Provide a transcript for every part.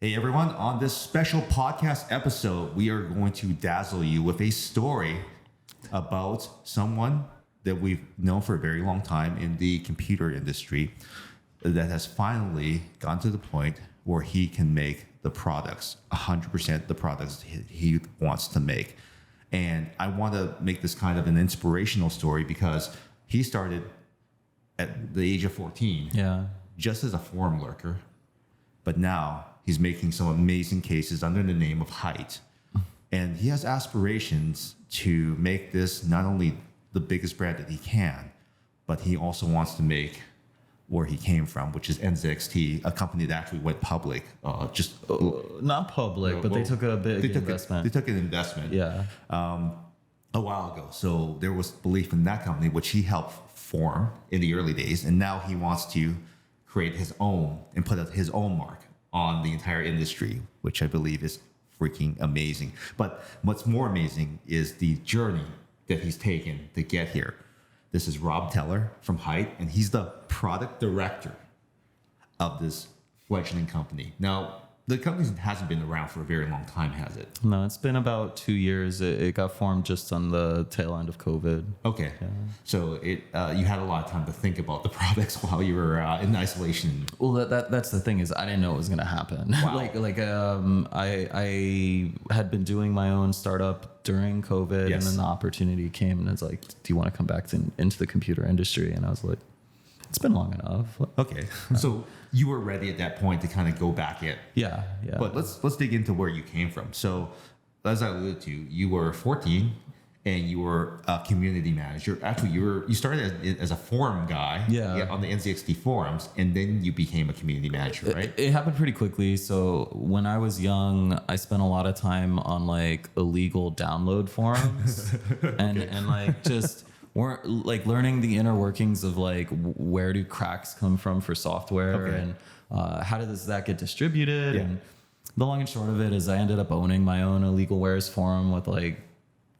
Hey everyone, on this special podcast episode, we are going to dazzle you with a story about someone that we've known for a very long time in the computer industry that has finally gotten to the point where he can make the products, 100% the products he wants to make. And I want to make this kind of an inspirational story because he started at the age of 14, just as a forum lurker, but now he's making some amazing cases under the name of HYTE. And he has aspirations to make this not only the biggest brand that he can, but he also wants to make where he came from, which is NZXT, a company that actually went public. Not public, but they took a big investment. They took an investment a while ago. So there was belief in that company, which he helped form in the early days. And now he wants to create his own and put his own mark on the entire industry, which I believe is freaking amazing. But what's more amazing is the journey that he's taken to get here. This is Rob Teller from HYTE, and he's the product director of this fledgling company. Now, the company hasn't been around for a very long time, has it? No, it's been about 2 years. It got formed just on the tail end of COVID. Okay. Yeah. So you had a lot of time to think about the products while you were in isolation. Well, that's the thing is I didn't know it was going to happen. Wow. I had been doing my own startup during COVID, and then the opportunity came, and it's like, do you want to come back into the computer industry? And I was like, it's been long enough. Okay. So you were ready at that point to kind of go back in. Yeah. But let's dig into where you came from. So as I alluded to, you were 14 and you were a community manager. Actually, you started as a forum guy on the NZXT forums, and then you became a community manager, right? It happened pretty quickly. So when I was young, I spent a lot of time on like illegal download forums and like just we're like learning the inner workings of like where do cracks come from for software and how does that get distributed? And the long and short of it is I ended up owning my own illegal wares forum with like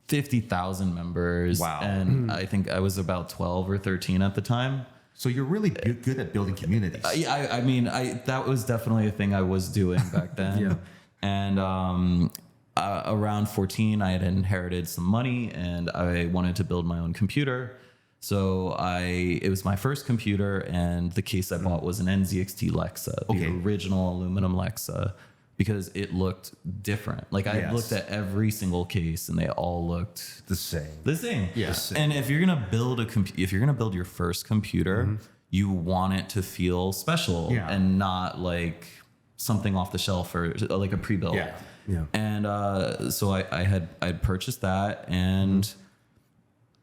50,000 members. Wow. And I think I was about 12 or 13 at the time. So you're really good at building communities. I mean, that was definitely a thing I was doing back then. And around 14, I had inherited some money and I wanted to build my own computer. So it was my first computer, and the case I bought was an NZXT Lexa, the original aluminum Lexa, because it looked different. Like I looked at every single case and they all looked the same. Yes. And if you're gonna build if you're gonna build your first computer, you want it to feel special and not like something off the shelf or like a pre-built. And so I'd purchased that, and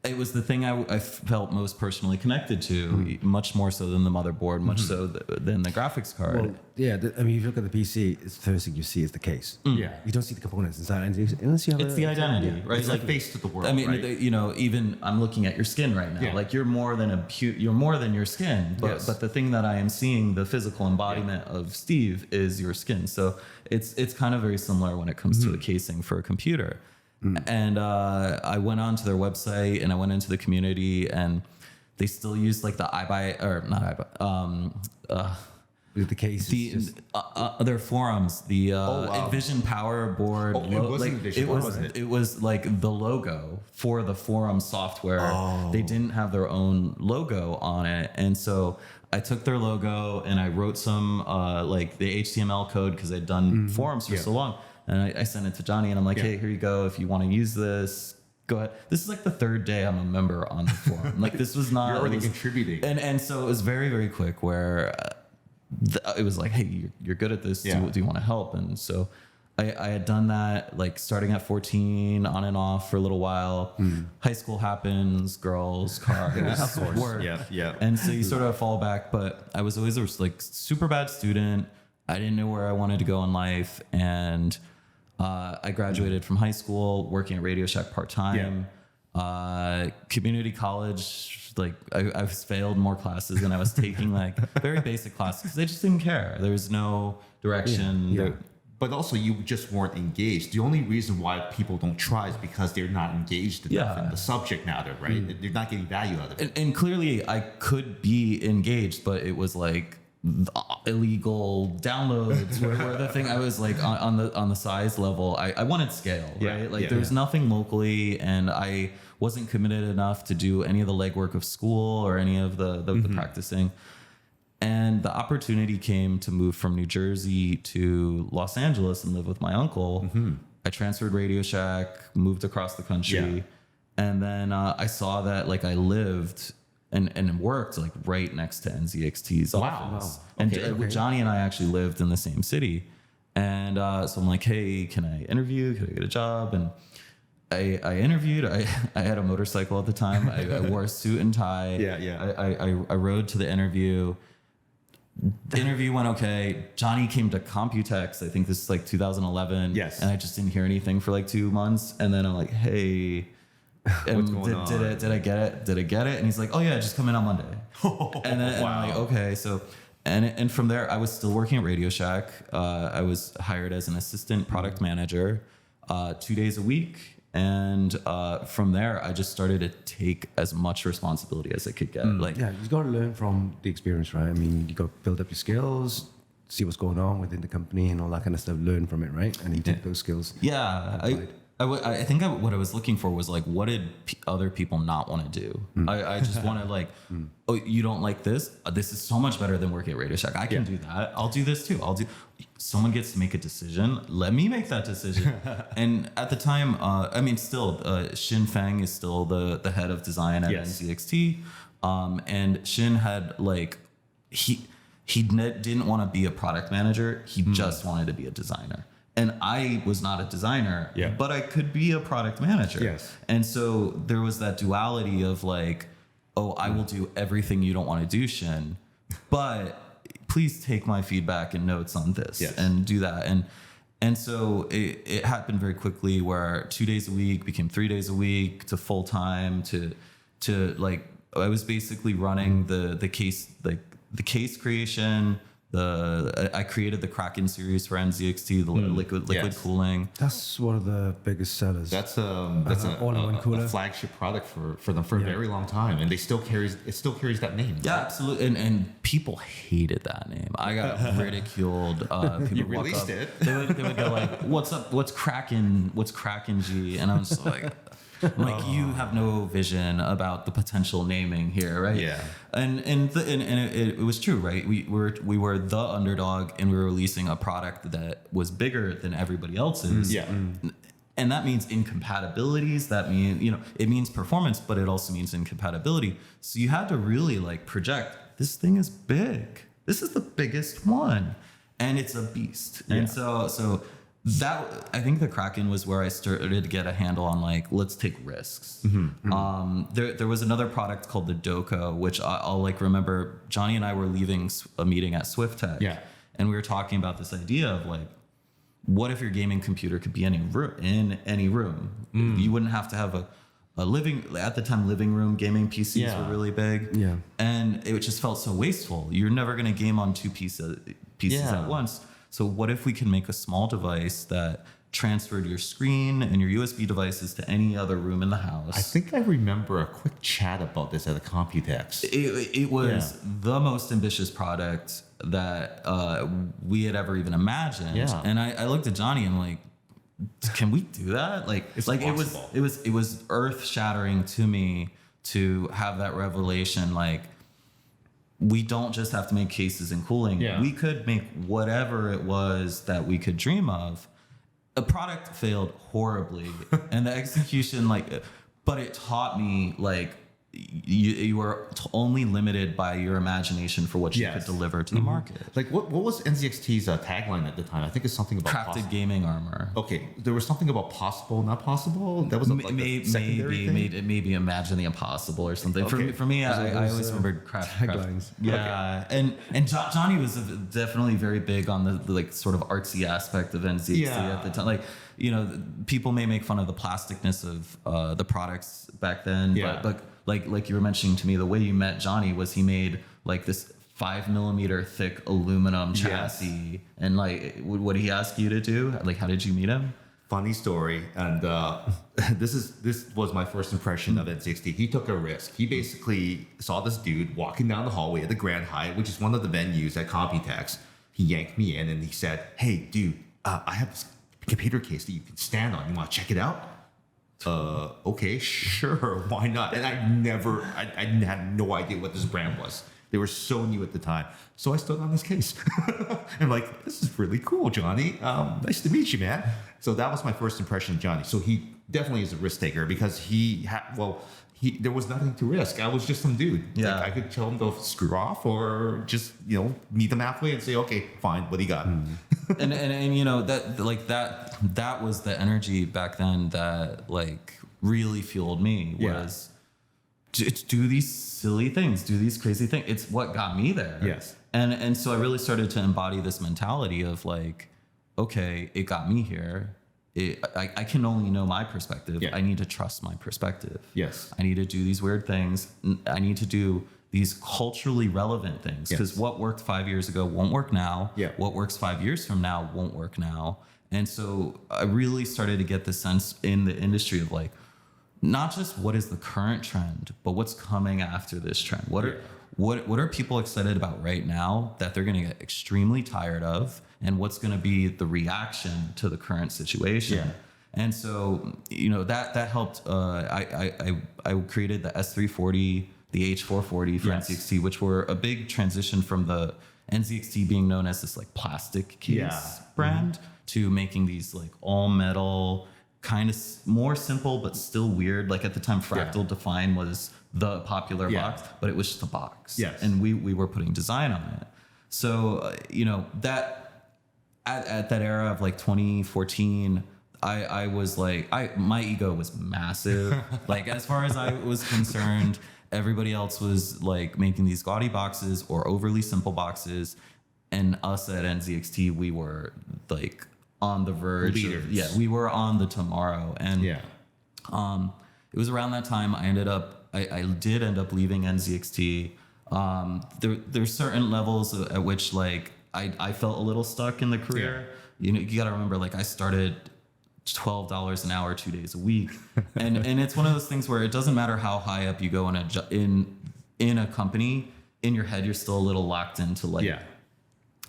it was the thing I felt most personally connected to, much more so than the motherboard, much so than the graphics card. Well, I mean, if you look at the PC, it's the first thing you see is the case. You don't see the components inside, unless you have it's the identity, right? It's like face to the world. I mean, right? Even I'm looking at your skin right now. Like you're more than you're more than your skin. But the thing that I am seeing, the physical embodiment of Steve, is your skin. So it's kind of very similar when it comes to a casing for a computer. And I went onto their website and I went into the community, and they still use like the the cases, their forums, the Envision Power Board. It was like the logo for the forum software. They didn't have their own logo on it, and so I took their logo and I wrote some like the HTML code because I'd done forums for so long. And I sent it to Johnny, and I'm like, hey, here you go. If you want to use this, go ahead. This is like the third day I'm a member on the forum. Like this was not. You're already contributing. And so it was very, very quick where it was like, hey, you're good at this. Do you want to help? And so I had done that, like starting at 14, on and off for a little while. High school happens, girls, cars, work. And so you sort of fall back. But I was always a like super bad student. I didn't know where I wanted to go in life, and I graduated from high school working at Radio Shack part-time. Community college, like I failed more classes than I was taking, like very basic classes because they just didn't care. There was no direction. But also you just weren't engaged. The only reason why people don't try is because they're not engaged enough in the subject matter, right? They're not getting value out of it. And clearly I could be engaged, but it was like illegal downloads were the thing. I was like on the size level, I wanted scale, right? Like there was nothing locally, and I wasn't committed enough to do any of the legwork of school or any of the practicing. And the opportunity came to move from New Jersey to Los Angeles and live with my uncle. I transferred Radio Shack, moved across the country, and then I saw that like I lived and worked like right next to NZXT's office. And Johnny and I actually lived in the same city. And so I'm like, hey, can I interview? Can I get a job? And I interviewed. I had a motorcycle at the time. I wore a suit and tie. I rode to the interview. The interview went okay. Johnny came to COMPUTEX. I think this is like 2011. Yes. And I just didn't hear anything for like 2 months. And then I'm like, hey, did I get it? Did I get it? And he's like, oh yeah, just come in on Monday. And then and I'm like, okay. So, and from there, I was still working at Radio Shack. I was hired as an assistant product manager, 2 days a week. And from there, I just started to take as much responsibility as I could get. Like, you got to learn from the experience, right? I mean, you got to build up your skills, see what's going on within the company and all that kind of stuff. Learn from it, right? And you take those skills. Yeah, I think what I was looking for was like, what did other people not want to do? I just wanted like, oh, you don't like this? This is so much better than working at Radio Shack. I can do that. I'll do this too. Someone gets to make a decision. Let me make that decision. And at the time, I mean, still, Shin Feng is still the head of design at NZXT. And Shin had like, he didn't want to be a product manager. He just wanted to be a designer. And I was not a designer, but I could be a product manager. Yes. And so there was that duality of like, oh, I will do everything you don't want to do, Shin, but please take my feedback and notes on this and do that. And so it happened very quickly where 2 days a week became 3 days a week to full time to like, I was basically running the case creation. I created the Kraken series for NZXT, the liquid cooling. That's one of the biggest sellers. That's a flagship product for them for a very long time, and it still carries that name. Yeah, absolutely. And people hated that name. I got ridiculed. People you released it. They would go like, "What's up? What's Kraken? What's Kraken G?" And I was just like. Like you have no vision about the potential naming here, right? Yeah. And it was true, right? We were the underdog, and we were releasing a product that was bigger than everybody else's. Yeah. And that means incompatibilities. That mean it means performance, but it also means incompatibility. So you had to really like project. This thing is big. This is the biggest one, and it's a beast. And so. That I think the Kraken was where I started to get a handle on like, let's take risks. There was another product called the Doko, which I'll like remember Johnny and I were leaving a meeting at SwiftTech, and we were talking about this idea of like, what if your gaming computer could be in any room? You wouldn't have to have a living room gaming PCs were really big, and it just felt so wasteful. You're never going to game on two pieces at once. So what if we can make a small device that transferred your screen and your USB devices to any other room in the house? I think I remember a quick chat about this at the COMPUTEX. It was the most ambitious product that we had ever even imagined. Yeah. And I looked at Johnny and like, can we do that? Like, It's like possible. it was earth shattering to me to have that revelation. Like, we don't just have to make cases and cooling. Yeah. We could make whatever it was that we could dream of. A product failed horribly, and the execution, but it taught me like you were only limited by your imagination for what you could deliver to the market. Like what was NZXT's tagline at the time? I think it's something about crafted gaming armor. Okay, there was something about possible, not possible. That was maybe imagine the impossible or something. Okay. For me, I always remembered taglines. Yeah, okay. and Johnny was definitely very big on the like sort of artsy aspect of NZXT at the time. Like, people may make fun of the plasticness of the products back then, but like you were mentioning to me, the way you met Johnny was he made like this 5mm thick aluminum chassis, and like what did he ask you to do? Like, how did you meet him? funny story, and this was my first impression of NZXT. He took a risk. He basically saw this dude walking down the hallway at the Grand Hyatt, which is one of the venues at COMPUTEX. He yanked me in and he said, "Hey, dude, I have this computer case that you can stand on. You want to check it out?" Okay, sure, why not? And I had no idea what this brand was. They were so new at the time. So I stood on this case. I'm like, this is really cool, Johnny. Nice to meet you, man. So that was my first impression of Johnny. So he definitely is a risk taker because there was nothing to risk. I was just some dude. Yeah. Like, I could tell him to screw off or just, meet him halfway and say, okay, fine, what do you got? and you know, that was the energy back then that like really fueled me was do these silly things, do these crazy things. It's what got me there. Yes. And so I really started to embody this mentality of like, okay, it got me here. I can only know my perspective. Yeah. I need to trust my perspective. Yes. I need to do these weird things. I need to do these culturally relevant things because what worked 5 years ago won't work now. Yeah. What works 5 years from now won't work now. And so I really started to get the sense in the industry of like, not just what is the current trend, but what's coming after this trend. What are people excited about right now that they're going to get extremely tired of, and what's going to be the reaction to the current situation? Yeah. And so, that helped. I created the S340, the H440 for NZXT, which were a big transition from the NZXT being known as this like plastic case brand to making these like all metal, kind of more simple but still weird. Like at the time, Fractal Define was the popular box, but it was just a box. Yes. And we were putting design on it. So that at that era of like 2014, I was like, my ego was massive. Like as far as I was concerned, everybody else was like making these gaudy boxes or overly simple boxes, and us at NZXT, we were like on the verge of, we were on the tomorrow. And it was around that time I did end up leaving NZXT. There's certain levels at which like I felt a little stuck in the career. You got to remember, like I started $12 an hour, 2 days a week, and it's one of those things where it doesn't matter how high up you go in a company, in your head you're still a little locked into like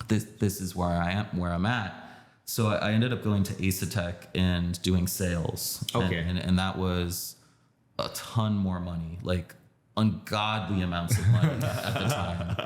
this is where I'm at. So I ended up going to Asetek and doing sales. Okay. And that was a ton more money, like ungodly amounts of money at the time.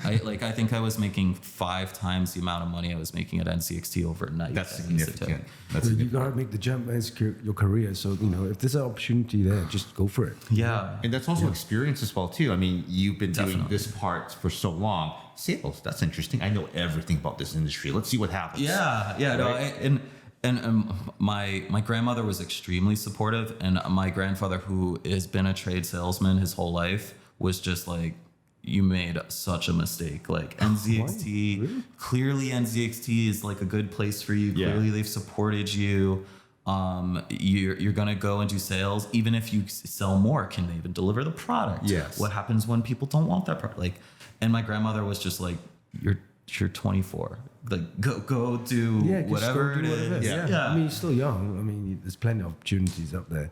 I think I was making 5 times the amount of money I was making at NZXT overnight. That's at significant. Asetek. You gotta make the jump as your career. So if there's an opportunity there, just go for it. Yeah. And that's also experience as well too. I mean, you've been doing Definitely. this part for so long. Sales, that's interesting. I know everything about this industry. Let's see what happens. Yeah. Right? No, my grandmother was extremely supportive, and my grandfather, who has been a trade salesman his whole life, was just like, you made such a mistake. Like NZXT, Really? clearly NZXT is like a good place for you. Yeah. Clearly they've supported you. You're gonna go and do sales. Even if you sell more, can they even deliver the product? Yes. What happens when people don't want that product? Like, and my grandmother was just like, you're 24. Like go do whatever it is. Yeah. I mean, you're still young. I mean, there's plenty of opportunities up there.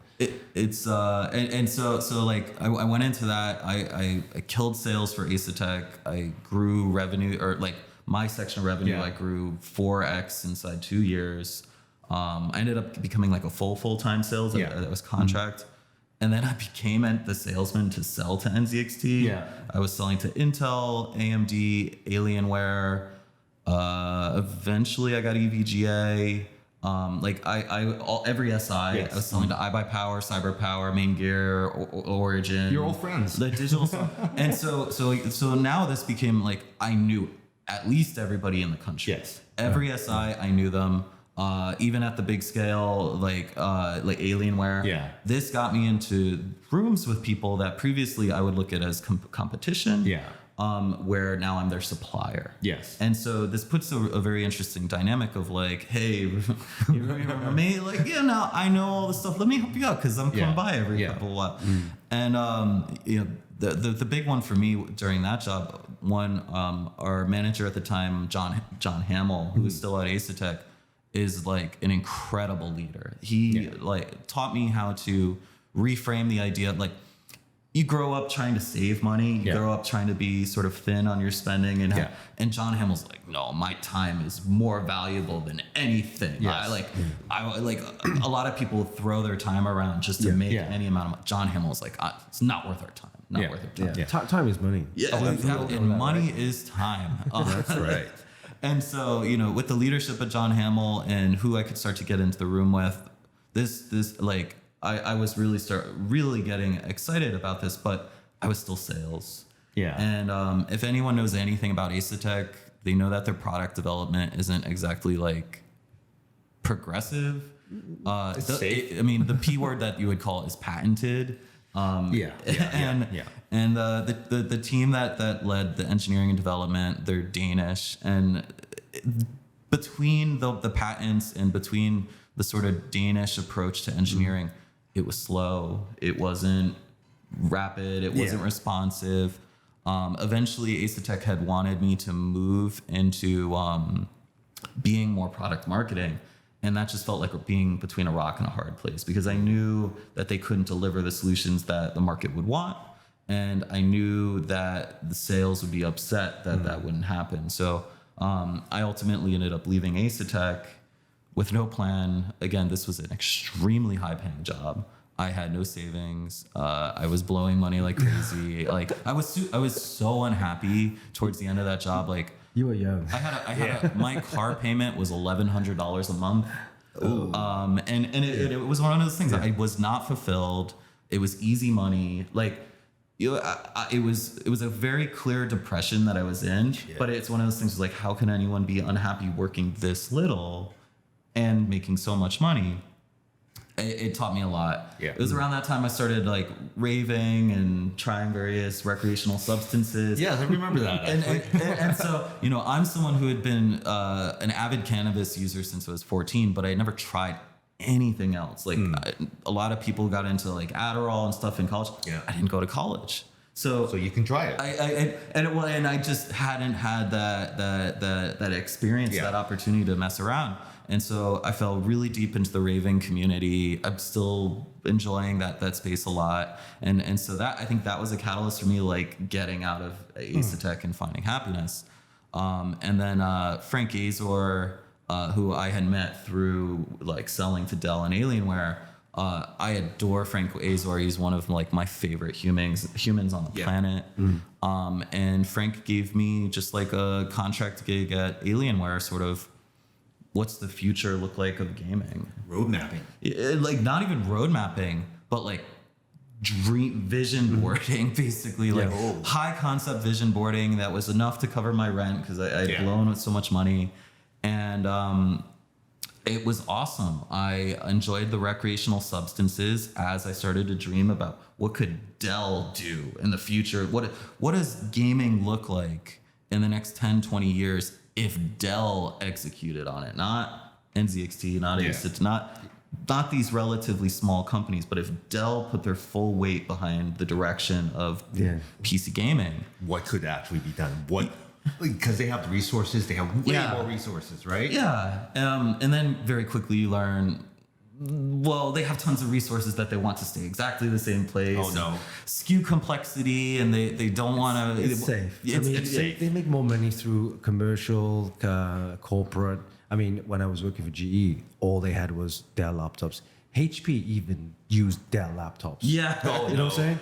So like I went into that. I killed sales for Asetek. I grew revenue, or like my section of revenue, I grew 4x inside 2 years. I ended up becoming like a full-time sales. That was contract. And then I became the salesman to sell to NZXT. Yeah. I was selling to Intel, AMD, Alienware. Eventually I got EVGA. Every SI, I was selling to iBuyPower, CyberPower, Main Gear, Origin. You're old friends. The digital stuff. And so now this became like, I knew at least everybody in the country. Yes. Every SI, I knew them. Even at the big scale, like Alienware. Yeah. This got me into rooms with people that previously I would look at as competition. Yeah. Where now I'm their supplier. Yes. And so this puts a very interesting dynamic of like, hey, you remember me? Like, now I know all this stuff. Let me help you out because I'm coming by every couple of while. And the big one for me during that job, our manager at the time, John Hamill, who was still at Asetek, is like an incredible leader. He like taught me how to reframe the idea of like, you grow up trying to save money. You grow up trying to be sort of thin on your spending, and John Hamill's like, no, my time is more valuable than anything. Yes. I like a lot of people throw their time around just to make any amount of money. John Hamill's like, it's not worth our time. Not worth our time. Time is money. And money is time. That's right. And so, you know, with the leadership of John Hamill and who I could start to get into the room with, this like. I was really getting excited about this, but I was still sales. Yeah. And if anyone knows anything about Asetek, they know that their product development isn't exactly like progressive. It's safe. I mean, the P word that you would call is patented. And the team that led the engineering and development, they're Danish, and between the patents and between the sort of Danish approach to engineering. It was slow. It wasn't rapid. It wasn't responsive. Eventually, Asetek had wanted me to move into being more product marketing. And that just felt like being between a rock and a hard place because I knew that they couldn't deliver the solutions that the market would want. And I knew that the sales would be upset that that wouldn't happen. So I ultimately ended up leaving Asetek with no plan. Again, this was an extremely high-paying job. I had no savings. I was blowing money like crazy. Like I was so unhappy towards the end of that job. Like you were young. My car payment was $1,100 a month. And it was one of those things. I was not fulfilled. It was easy money. Like it was a very clear depression that I was in. But it's one of those things like, how can anyone be unhappy working this little and making so much money? It taught me a lot. It was around that time I started like raving and trying various recreational substances. Yes, I remember that. and so, you know, I'm someone who had been an avid cannabis user since I was 14, but I never tried anything else. Like a lot of people got into like Adderall and stuff in college. I didn't go to college. So you can try it. And I just hadn't had that experience, that opportunity to mess around. And so I fell really deep into the raving community. I'm still enjoying that space a lot. And so I think that was a catalyst for me, like getting out of Asetek and finding happiness. And then Frank Azor, who I had met through like selling to Dell and Alienware. I adore Frank Azor. He's one of like my favorite humans on the planet. And Frank gave me just like a contract gig at Alienware, sort of, what's the future look like of gaming? Road mapping. Like not even road mapping, but like dream vision boarding, basically like high concept vision boarding that was enough to cover my rent because I had blown with so much money. And it was awesome. I enjoyed the recreational substances as I started to dream about what could Dell do in the future. What does gaming look like in the next 10, 20 years if Dell executed on it? Not NZXT, not Asetek, not these relatively small companies, but if Dell put their full weight behind the direction of PC gaming. What could actually be done? Because they have the resources, they have way more resources, right? And then very quickly you learn, well, they have tons of resources that they want to stay exactly the same place. Oh no. Skew complexity, and they don't want to. It's safe. It's safe. They make more money through commercial, corporate. I mean, when I was working for GE, all they had was Dell laptops. HP even used Dell laptops. Yeah. You know what I'm saying?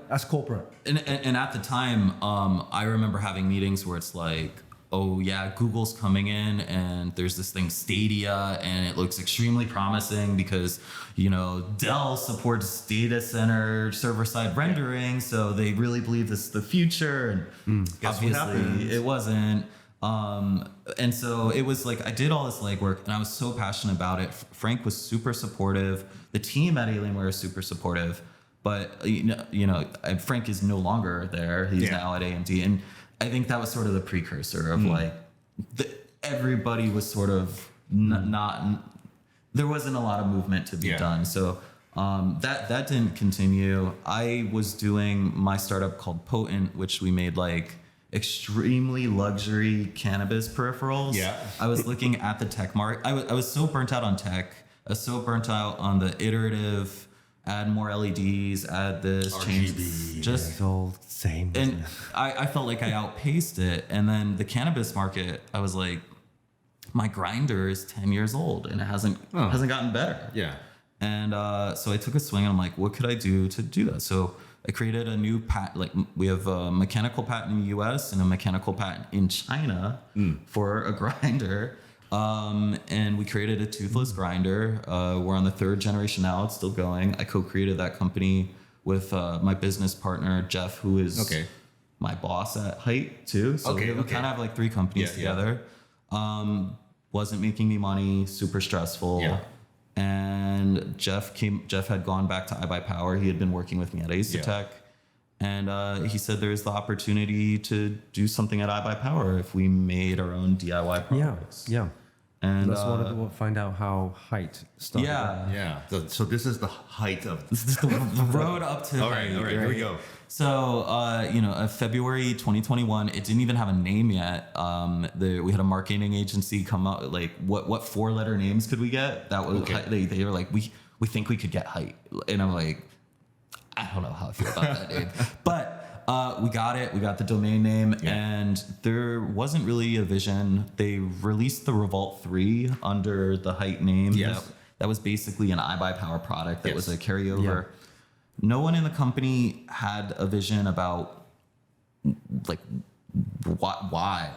As corporate. And at the time, I remember having meetings where it's like, oh yeah, Google's coming in and there's this thing Stadia and it looks extremely promising because, you know, Dell supports data center server-side rendering, so they really believe this is the future. And obviously it wasn't. And so it was like I did all this legwork and I was so passionate about it. Frank was super supportive. The team at Alienware is super supportive. But you know, Frank is no longer there. He's now at AMD, and I think that was sort of the precursor of like everybody was sort of not. There wasn't a lot of movement to be done, so that didn't continue. I was doing my startup called Potent, which we made like extremely luxury cannabis peripherals. Yeah. I was looking at the tech market. I was so burnt out on tech. I was so burnt out on the iterative, add more LEDs, add this, change RGB. just It's all the same. isn't and it? I felt like I outpaced it. And then the cannabis market, I was like, my grinder is 10 years old and it hasn't gotten better. Yeah. And so I took a swing and I'm like, what could I do to do that? So I created a new patent. Like we have a mechanical patent in the US and a mechanical patent in China for a grinder. And we created a toothless grinder. We're on the 3rd generation now. It's still going. I co-created that company with my business partner, Jeff, who is my boss at HYTE too. So we kind of have like 3 companies together. Wasn't making me money, super stressful. Yeah. And Jeff had gone back to iBuyPower. He had been working with me at Asetek. And he said there's the opportunity to do something at iBuyPower if we made our own DIY products. Yeah. And That's wanted to find out how HYTE started. Yeah. So this is the height of. This is the road up to All right. Here we go. So, February 2021, it didn't even have a name yet. We had a marketing agency come up, like, what 4-letter names could we get? That was, they were like, we think we could get HYTE. And I'm like, I don't know how I feel about that name. But we got it. We got the domain name. And there wasn't really a vision. They released the Revolt 3 under the HYTE name. Yes. That was basically an iBuyPower product that was a carryover. Yeah. No one in the company had a vision about like why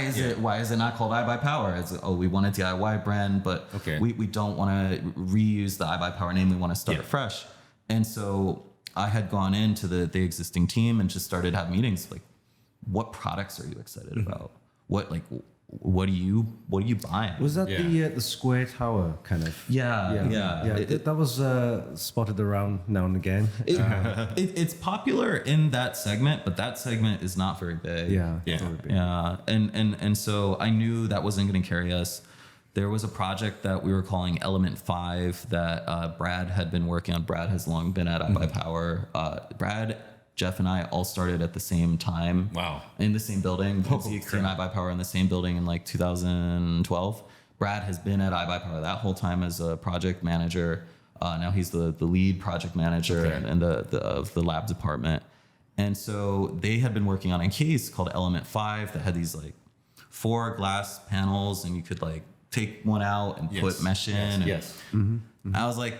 is it not called iBuyPower? It's we want a DIY brand, but we don't want to reuse the iBuyPower name. We want to start fresh. And so I had gone into the existing team and just started having meetings like, what products are you excited about? What are you buying? Was that the square tower kind of? Yeah. That was spotted around now and again. It's popular in that segment, but that segment is not very big. Yeah. And so I knew that wasn't going to carry us. There was a project that we were calling Element 5 that Brad had been working on. Brad has long been at iBuyPower. Brad, Jeff, and I all started at the same time. Wow. In the same building. NZXT and iBuyPower in the same building in like 2012. Brad has been at iBuyPower that whole time as a project manager. Now he's the lead project manager and of the lab department. And so they had been working on a case called Element 5 that had these like 4 glass panels, and you could like take one out and put mesh in. I was like,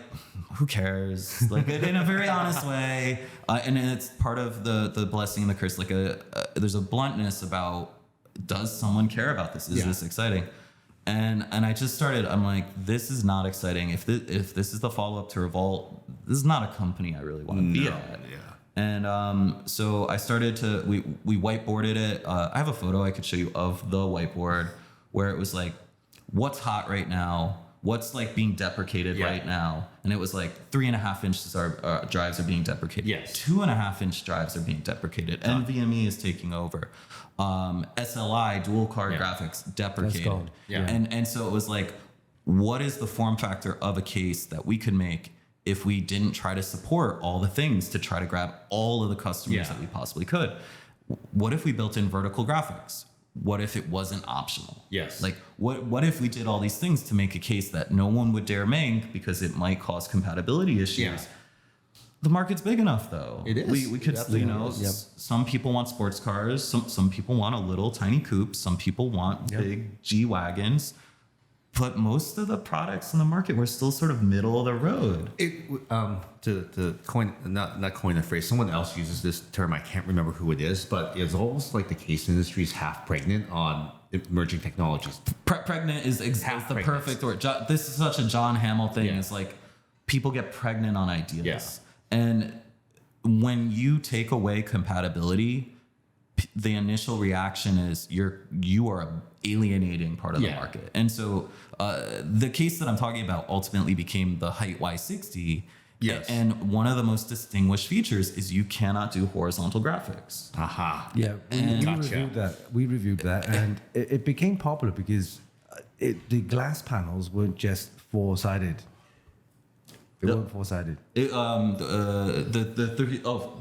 who cares? Like in a very honest way. And it's part of the blessing and the curse. Like there's a bluntness about, does someone care about this? Is this exciting? And I just started, I'm like, this is not exciting. If this is the follow-up to Revolt, this is not a company I really want to be at. And so I started we whiteboarded it. I have a photo I could show you of the whiteboard where it was like, what's hot right now? What's like being deprecated right now? And it was like 3.5-inch drives are being deprecated. 2.5-inch drives are being deprecated. NVMe is taking over. SLI, dual card graphics, deprecated. And so it was like, what is the form factor of a case that we could make if we didn't try to support all the things to try to grab all of the customers that we possibly could? What if we built in vertical graphics? What if it wasn't optional? Like what if we did all these things to make a case that no one would dare make because it might cause compatibility issues? The market's big enough though. It is. We could, some people want sports cars. Some people want a little tiny coupe. Some people want big G-Wagons. But most of the products in the market were still sort of middle of the road. To coin, not coin the phrase, someone else uses this term. I can't remember who it is, but it's almost like the case industry is half pregnant on emerging technologies. Pregnant is the perfect word. This is such a John Hamill thing. It's like people get pregnant on ideas. And when you take away compatibility, the initial reaction is you are alienating part of the market. And so the case that I'm talking about ultimately became the HYTE Y60. And one of the most distinguished features is you cannot do horizontal graphics. We reviewed that, and it became popular because the glass panels weren't just 4-sided. They weren't four-sided.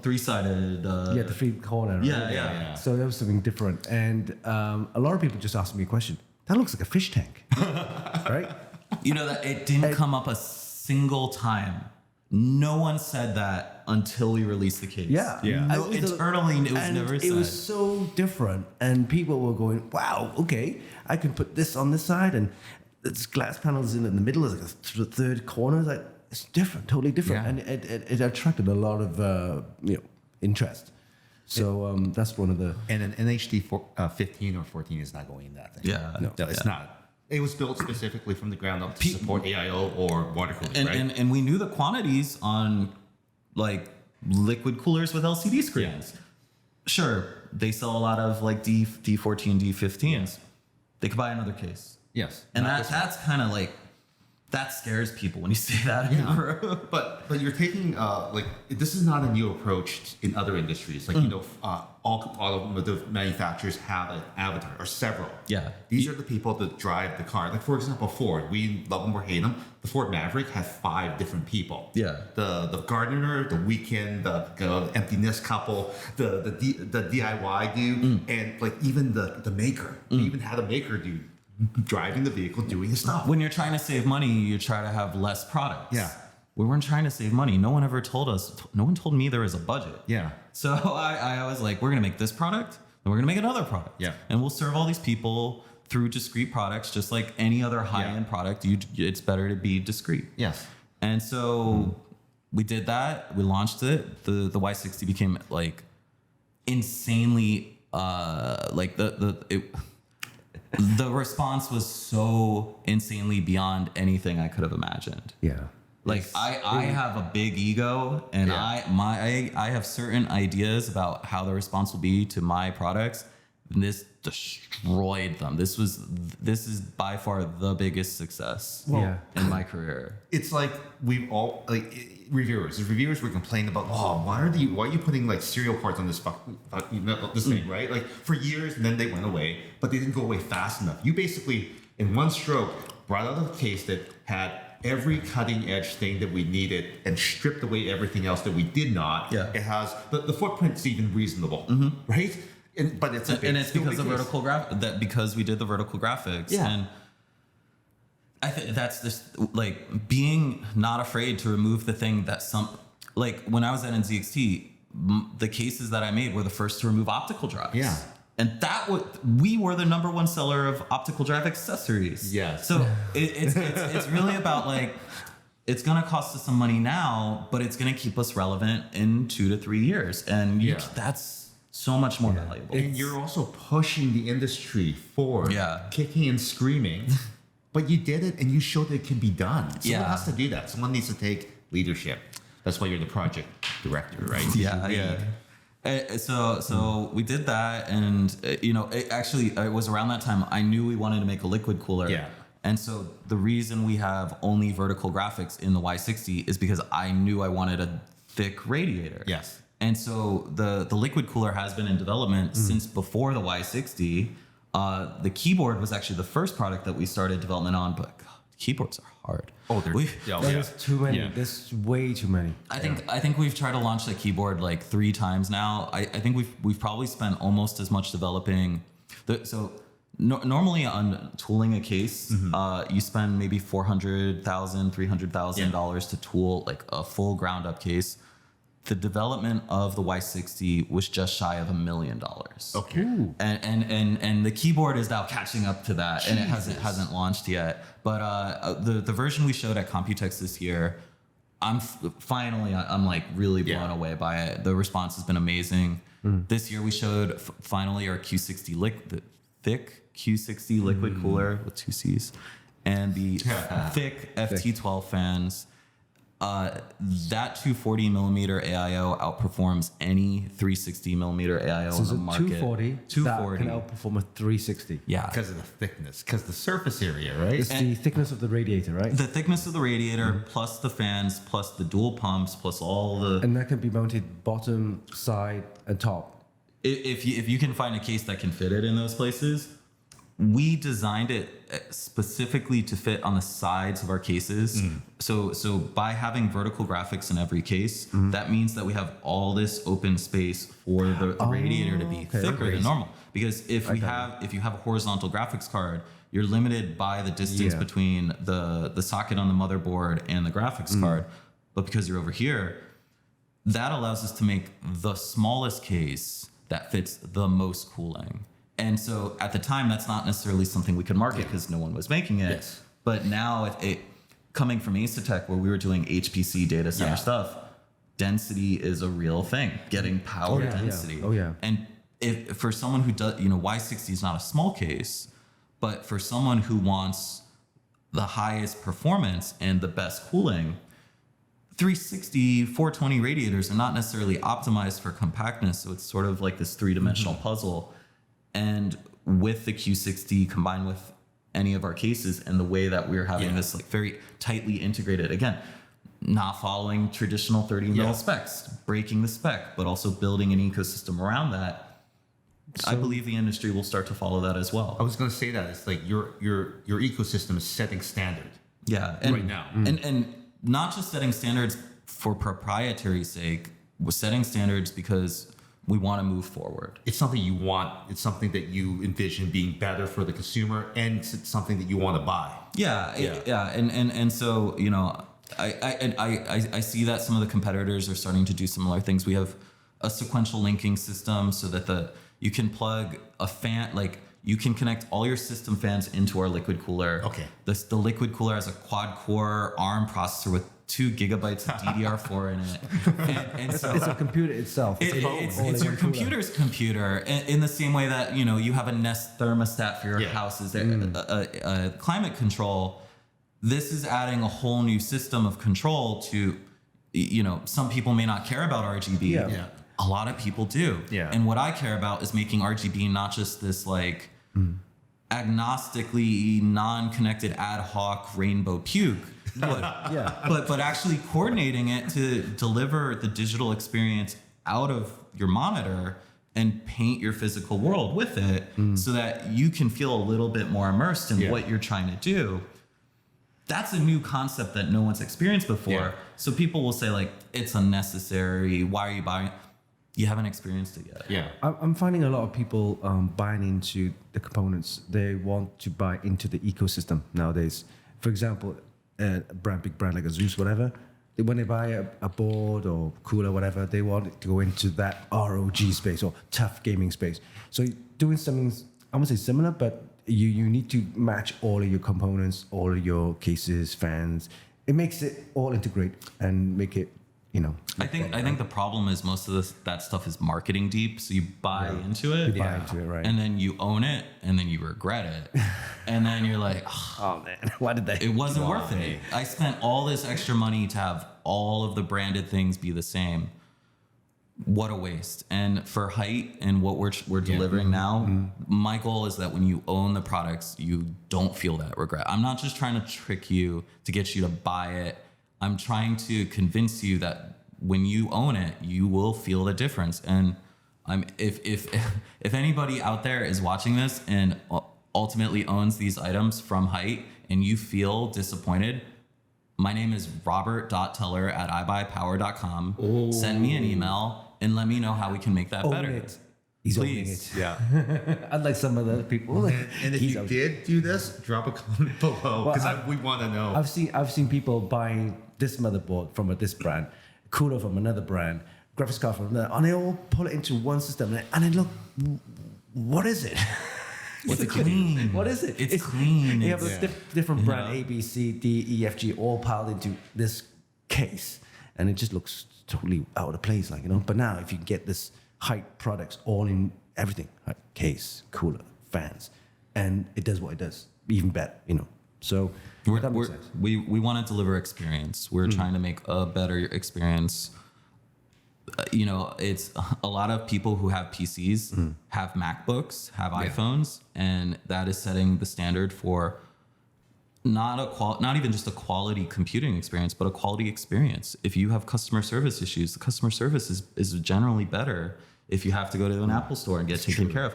Three-sided. Yeah, the three corner. Right? Yeah. So that was something different, and a lot of people just asked me a question. That looks like a fish tank, right? You know that it didn't come up a single time. No one said that until we released the case. Yeah. No, internally, it was never said. It was so different, and people were going, "Wow, okay, I can put this on this side, and this glass panels in the middle is like a third corner. Like it's different, totally different, and it attracted a lot of interest. So that's one of the. And an NHD 15 or 14 is not going in that thing. Yeah. No, it's not. It was built specifically from the ground up to support AIO or water cooling, right? And we knew the quantities on like liquid coolers with LCD screens. Yeah. Sure, they sell a lot of like D14, D15s. Yeah. They could buy another case. Yes. And that's kind of like, that scares people when you say that. Yeah. but you're taking like this is not a new approach in other industries. Like all automotive manufacturers have an avatar or several. Yeah. These are the people that drive the car. Like for example, Ford. We love them or hate them. The Ford Maverick has 5 different people. Yeah. The gardener, the weekend, the empty nest couple, the DIY dude, and like even the maker. We even had a maker dude driving the vehicle, doing his stuff. When you're trying to save money, you try to have less products. Yeah. We weren't trying to save money. No one ever told us. No one told me there was a budget. Yeah. So I was like, we're going to make this product, then we're going to make another product. Yeah. And we'll serve all these people through discrete products, just like any other high-end product. It's better to be discrete. Yes. And so we did that. We launched it. The Y60 became like insanely like the response was so insanely beyond anything I could have imagined. Yeah. Like I have a big ego, and I have certain ideas about how the response will be to my products, and this destroyed them. This is by far the biggest success in my career. It's like we've all like reviewers. The reviewers were complaining about, why are you putting like serial ports on this this thing, right? Like for years, and then they went away, but they didn't go away fast enough. You basically, in one stroke, brought out a case that had every cutting edge thing that we needed and stripped away everything else that we did not. Yeah. It has the footprint's even reasonable, right? But it's because of vertical because we did the vertical graphics. Yeah. And I think that's just like being not afraid to remove the thing that like when I was at NZXT, the cases that I made were the first to remove optical drives. Yeah. And we were the #1 seller of optical drive accessories. Yeah. So it's really about like, it's going to cost us some money now, but it's going to keep us relevant in 2 to 3 years. And that's so much more valuable. And you're also pushing the industry forward, kicking and screaming. But you did it, and you showed that it can be done. Someone has to do that. Someone needs to take leadership. That's why you're the project director, right? Yeah. So we did that, and it was around that time I knew we wanted to make a liquid cooler. Yeah. And so the reason we have only vertical graphics in the Y60 is because I knew I wanted a thick radiator. Yes. And so the liquid cooler has been in development since before the Y60. The keyboard was actually the first product that we started development on, but God, keyboards are hard. There's too many. Yeah. There's way too many. I think we've tried to launch the keyboard like 3 times now. I think we've probably spent almost as much developing. Normally on tooling a case, you spend maybe $400,000, $300,000 to tool like a full ground up case. The development of the Y60 was just shy of $1 million. Okay. Ooh. And the keyboard is now catching up to that, and it hasn't launched yet. But the version we showed at COMPUTEX this year, I'm like really blown away by it. The response has been amazing. This year we showed finally our Q60 the thick Q60 liquid cooler with 2 C's, and the thick FT12 fans. That 240 millimeter AIO outperforms any 360 millimeter AIO in the market. 240 can outperform a 360. Yeah, because of the thickness, because the surface area, right? It's the thickness of the radiator, right? The thickness of the radiator, plus the fans, plus the dual pumps, plus all the. And that can be mounted bottom, side, and top. If you can find a case that can fit it in those places, we designed it specifically to fit on the sides of our cases. So by having vertical graphics in every case, that means that we have all this open space for the radiator to be thicker than normal. Because if you have a horizontal graphics card, you're limited by the distance between the socket on the motherboard and the graphics card. But because you're over here, that allows us to make the smallest case that fits the most cooling. And so at the time, that's not necessarily something we could market because no one was making it. Yes. But now, coming from Asetek, where we were doing HPC data center stuff, density is a real thing. Getting power density. Oh yeah. And if for someone who does, Y60 is not a small case, but for someone who wants the highest performance and the best cooling, 360, 420 radiators are not necessarily optimized for compactness. So it's sort of like this three-dimensional puzzle. And with the Q60 combined with any of our cases and the way that we're having this like very tightly integrated, again, not following traditional 30 mil specs, breaking the spec, but also building an ecosystem around that. So, I believe the industry will start to follow that as well. I was going to say that it's like your ecosystem is setting standard. Yeah, and, right now, and not just setting standards for proprietary sake, we're setting standards because we want to move forward. It's something you want. It's something that you envision being better for the consumer, and it's something that you want to buy. And so I see that some of the competitors are starting to do similar things. We have a sequential linking system so that you can plug a fan, like you can connect all your system fans into our liquid cooler. Okay. The liquid cooler has a quad core ARM processor with 2 gigabytes of DDR4 in it. And so It's a computer itself. it's your computer's computer in the same way that, you have a Nest thermostat for your house. Is there a climate control? This is adding a whole new system of control to, some people may not care about RGB. Yeah. A lot of people do. Yeah. And what I care about is making RGB not just this like agnostically non-connected ad hoc rainbow puke, but actually coordinating it to deliver the digital experience out of your monitor and paint your physical world with it so that you can feel a little bit more immersed in what you're trying to do. That's a new concept that no one's experienced before. Yeah. So people will say like, it's unnecessary. Why are you buying it? You haven't experienced it yet. Yeah. I'm finding a lot of people buying into the components. They want to buy into the ecosystem nowadays. For example, a big brand like Asus, whatever, when they buy a board or cooler, whatever, they want it to go into that ROG space or tough gaming space. So doing something, I won't say similar, but you need to match all of your components, all of your cases, fans. It makes it all integrate and make it, I think the problem is most of that stuff is marketing deep. So you buy into it, buy into it, right? And then you own it, and then you regret it, and then you're like, Oh man, why did they? it wasn't worth it. I spent all this extra money to have all of the branded things be the same. What a waste. And for HYTE and what we're delivering now, my goal is that when you own the products, you don't feel that regret. I'm not just trying to trick you to get you to buy it. I'm trying to convince you that when you own it, you will feel the difference. And if anybody out there is watching this and ultimately owns these items from HYTE and you feel disappointed, my name is robert.teller@ibuypower.com. Send me an email and let me know how we can make that better. It. He's Please. owning it. Yeah. Unlike some other people. And if you did do this, drop a comment below because we want to know. I've seen people buying this motherboard from this brand, cooler from another brand, graphics card from another, and they all pull it into one system. And then look, what is it? It's clean. What is it? It's clean. You have a different brand, A, B, C, D, E, F, G, all piled into this case, and it just looks totally out of place, But now, if you get this HYTE products all in everything, right? Case, cooler, fans, and it does what it does, even better, So that makes sense. we want to deliver experience. We're trying to make a better experience. It's a lot of people who have PCs, have MacBooks, have iPhones, and that is setting the standard for not even just a quality computing experience, but a quality experience. If you have customer service issues, the customer service is generally better if you have to go to an Apple store and get taken care of.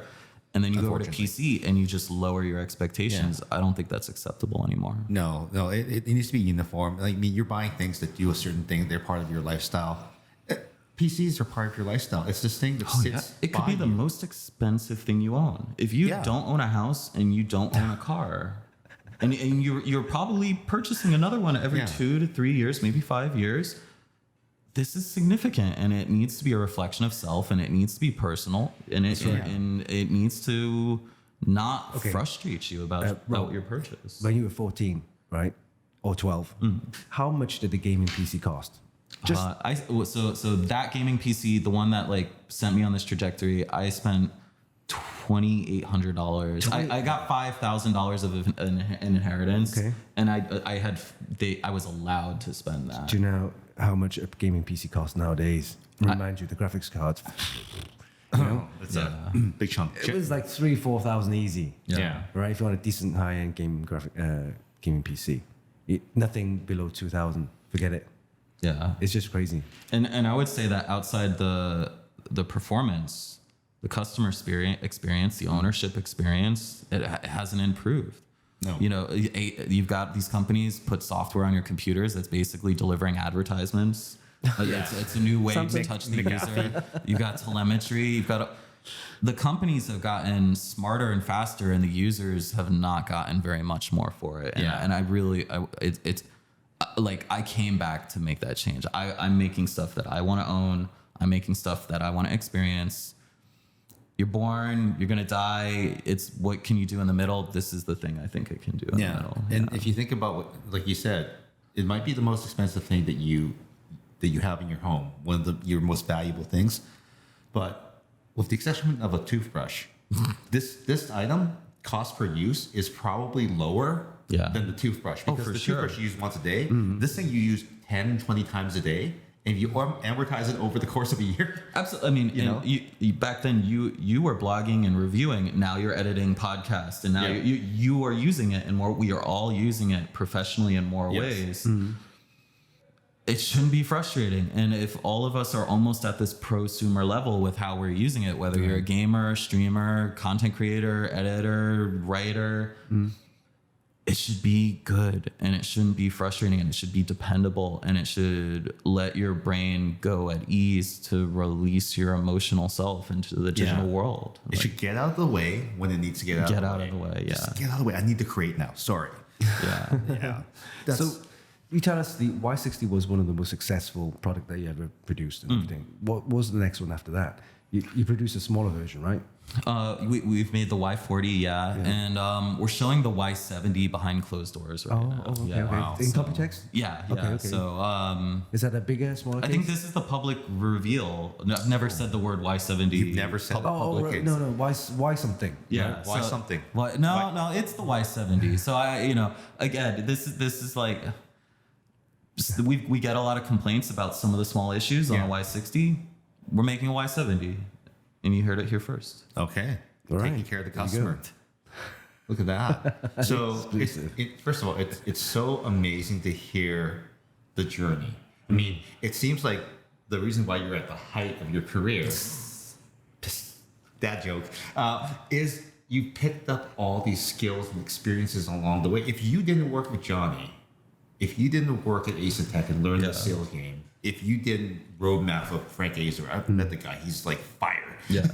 and then you go over to PC and you just lower your expectations. I don't think that's acceptable anymore. No, it needs to be uniform. Like, I mean, you're buying things that do a certain thing. They're part of your lifestyle. PCs are part of your lifestyle. It's this thing that sits It could be the most expensive thing you own. If you don't own a house and you don't own a car, and you're probably purchasing another one every 2 to 3 years, maybe 5 years, this is significant, and it needs to be a reflection of self, and it needs to be personal, and it needs to not frustrate you about your purchase. When you were 14, right, or 12, how much did the gaming PC cost? So that gaming PC, the one that like sent me on this trajectory, I spent $2,800. I got $5,000 of an inheritance, and I was allowed to spend that. Do you know how much a gaming PC costs nowadays? Remind you, the graphics cards. It's a big chunk. It was like 3,000-4,000 easy. Yeah. Right. If you want a decent high-end gaming PC, nothing below 2,000. Forget it. Yeah, it's just crazy. And I would say that outside the performance, the customer experience, the ownership experience, it hasn't improved. No. You know, you've got these companies put software on your computers that's basically delivering advertisements. It's a new way to touch the user. You've got telemetry. The companies have gotten smarter and faster, and the users have not gotten very much more for it. And it's like, I came back to make that change. I'm making stuff that I want to own. I'm making stuff that I want to experience. You're born, you're going to die. It's what can you do in the middle? This is the thing I think it can do in the middle. And if you think about what, like you said, it might be the most expensive thing that you have in your home, one of your most valuable things. But with the exception of a toothbrush, this item, cost per use, is probably lower than the toothbrush, because the toothbrush you use once a day. This thing you use 10, 20 times a day, and you amortize it over the course of a year. Absolutely. I mean, you back then you were blogging and reviewing. Now you're editing podcasts, and now you are using it, and we are all using it professionally in more ways. It shouldn't be frustrating. And if all of us are almost at this prosumer level with how we're using it, whether you're a gamer, streamer, content creator, editor, writer, it should be good, and it shouldn't be frustrating, and it should be dependable, and it should let your brain go at ease to release your emotional self into the digital world. It should get out of the way when it needs to get out of the way. Just get out of the way. I need to create now. Sorry. So you tell us the Y60 was one of the most successful product that you ever produced and everything. What was the next one after that? You produced a smaller version, right? We've made the Y40, and we're showing the Y70 behind closed doors right now. Okay. Wow. In COMPUTEX? Okay. So is that a bigger, smaller case? I think this is the public reveal. No, I've never said the word Y70. You've never said public case. No. Why something? Yeah. Right? Why something? No, it's the Y70. So again, this is like, we get a lot of complaints about some of the small issues on the Y60. We're making a Y70. And you heard it here first. Okay. Taking care of the customer. Look at that. So, first of all, it's so amazing to hear the journey. I mean, it seems like the reason why you're at the height of your career, that joke, is you picked up all these skills and experiences along the way. If you didn't work with Johnny, if you didn't work at Asetek and learn the sales game, if you didn't roadmap with Frank Azer, I've met the guy, he's like fire. Yeah.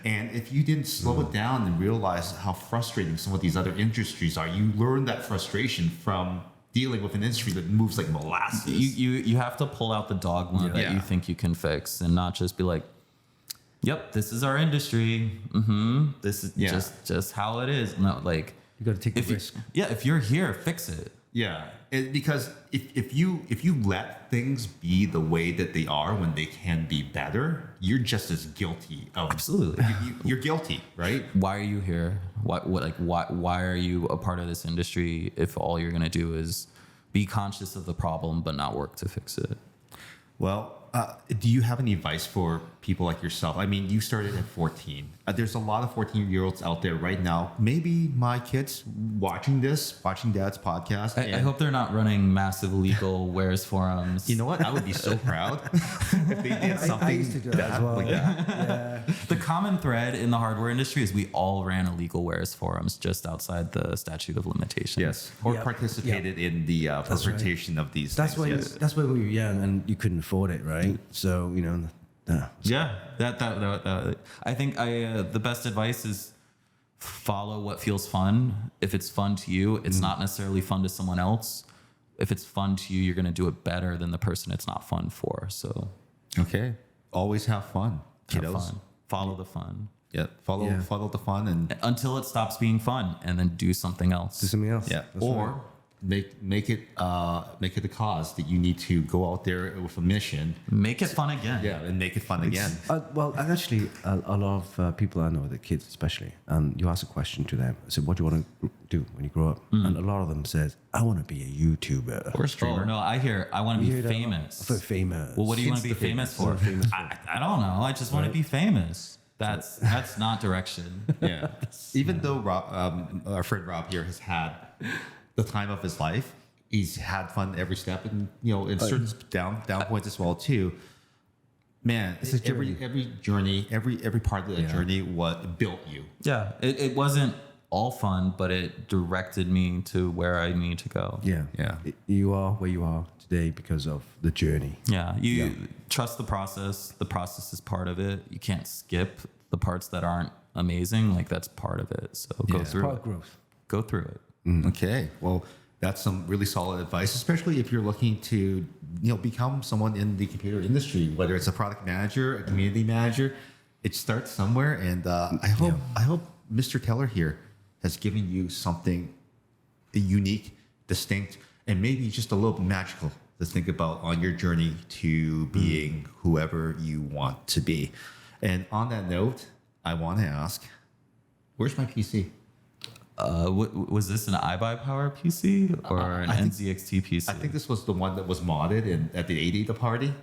And if you didn't slow it down and realize how frustrating some of these other industries are, you learn that frustration from dealing with an industry that moves like molasses. You have to pull out the dogma that you think you can fix, and not just be like, yep, this is our industry. This is just how it is. No, like, you got to take the risk. If you're here, fix it. Yeah, because if you let things be the way that they are when they can be better, you're just as guilty of. Absolutely, you're guilty, right? Why are you here? Why are you a part of this industry if all you're gonna do is be conscious of the problem but not work to fix it? Well, Do you have any advice for people like yourself? I mean, you started at 14. There's a lot of 14-year-olds out there right now. Maybe my kids watching Dad's podcast. I hope they're not running massive legal wares forums. You know what? I would be so proud if they did something. I used to do that as well. Like that. Yeah. The common thread in the hardware industry is we all ran illegal wares forums just outside the statute of limitations. Yes, or Yep. participated in the perpetration of these. That's things. why. Yes. That's why we were young and you couldn't afford it, right? So Yeah, that I think the best advice is follow what feels fun. If it's fun to you, it's not necessarily fun to someone else. If it's fun to you, you're going to do it better than the person it's not fun for. So Okay. Always have fun, have kiddos. fun. Follow the fun Yeah. Follow the fun and until it stops being fun, and then do something else. do something else. yeah. That's Or right. make it a cause that you need to go out there with a mission. Make it fun again. Yeah, and make it fun again. Well, actually, a lot of people I know, the kids especially, you ask a question to them. I said, "What do you want to do when you grow up?" And a lot of them says, "I want to be a YouTuber Or a streamer. Oh, no, I want to You be hear that? famous. For famous. Well, what do you want to be famous for? Famous for. I don't know. I just want to be famous. That's not direction. Yeah. Even though our friend Rob here has had the time of his life, he's had fun every step, and in certain down points as well too. Man, It's a journey. every journey, every part of that journey, what built you. Yeah, it wasn't all fun, but it directed me to where I need to go. Yeah. Yeah. You are where you are today because of the journey. Yeah, you trust the process. The process is part of it. You can't skip the parts that aren't amazing. Like that's part of it. So go It's through part it. of growth. Go through it. Okay. Well, that's some really solid advice, especially if you're looking to, become someone in the computer industry, whether it's a product manager, a community manager. It starts somewhere, and I hope Mr. Teller here has given you something unique, distinct, and maybe just a little bit magical to think about on your journey to being whoever you want to be. And on that note, I want to ask, where's my PC? Was this an iBuyPower PC or an I think- NZXT PC? I think this was the one that was modded at the 80 party.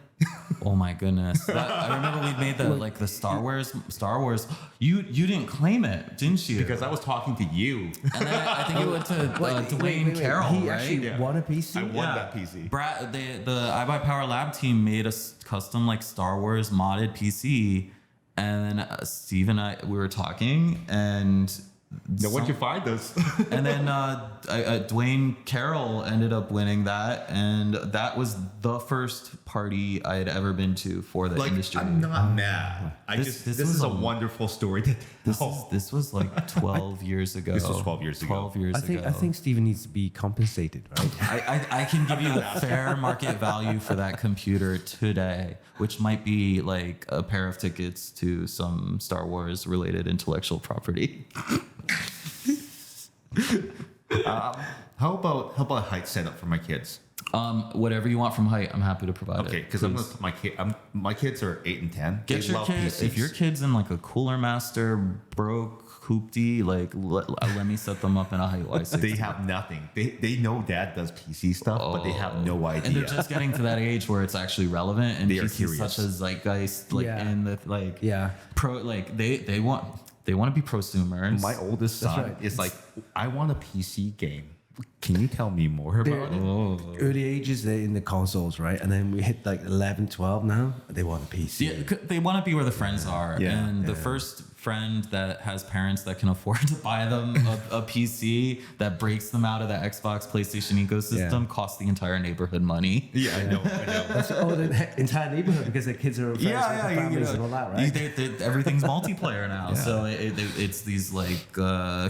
Oh my goodness! I remember we made the Star Wars. You didn't claim it, didn't you? Because I was talking to you. and then I think it went to Dwayne Carroll, He right? actually won a PC. I won that PC. Brad, the iBuyPower Lab team made a custom Star Wars modded PC, and then Steve and we were talking, and Now, what'd you find us? and then Dwayne Carroll ended up winning that, and that was the first party I had ever been to for the industry. I'm not mad. This This was is a a- wonderful story to tell. This was 12 years ago. This was 12 years ago. 12 years ago. I think Steven needs to be compensated, right? I can give you the fair market value for that computer today, which might be a pair of tickets to some Star Wars related intellectual property. How about a HYTE setup for my kids? Whatever you want from HYTE, I'm happy to provide Okay, it. because I'm gonna put my kids are 8 and 10. Get They your love kid, PCs. if your kid's in a Cooler Master broke hoopty, let me set them up in a HYTE Y60. They have nothing. They know Dad does PC stuff, but they have no idea. And they're just getting to that age where it's actually relevant, and They are PCs curious. such as zeitgeist, Yeah. and the pro, they want to be prosumers. My oldest son right. is I want a PC game. Can you tell me more about it? Early ages, they're in the consoles, right? And then we hit 11, 12 now. They want a PC. Yeah, they want to be where the friends are, Yeah, and the first friend that has parents that can afford to buy them a PC that breaks them out of the Xbox, PlayStation ecosystem costs the entire neighborhood money. Yeah, I know. That's the entire neighborhood because their kids are friends with the families and all that, right? Everything's multiplayer now, so it's these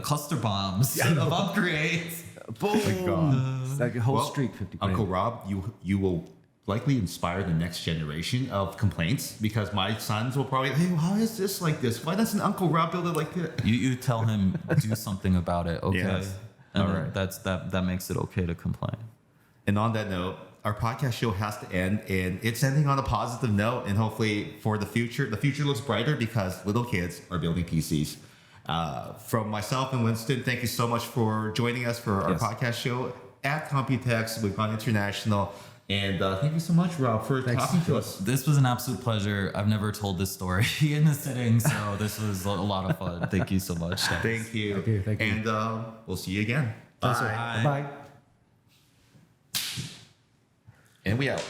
cluster bombs of upgrades. Boom! God. It's like a whole Well, streak, 50 Uncle grand. Rob, you will likely inspire the next generation of complaints because my sons will probably, hey, how is this like this? Why doesn't Uncle Rob build it like this? You tell him do something about it, okay? Yes. And All then right. that makes it okay to complain. And on that note, our podcast show has to end, and it's ending on a positive note. And hopefully, for the future looks brighter because little kids are building PCs. From myself and Winston, thank you so much for joining us for our Yes. podcast show. at COMPUTEX. We've gone international. And thank you so much, Rob, for talking to us. This was an absolute pleasure. I've never told this story in a sitting, so this was a lot of fun. Thank you so much. Thank you. Thank you. And we'll see you again. Bye. Bye. And we out.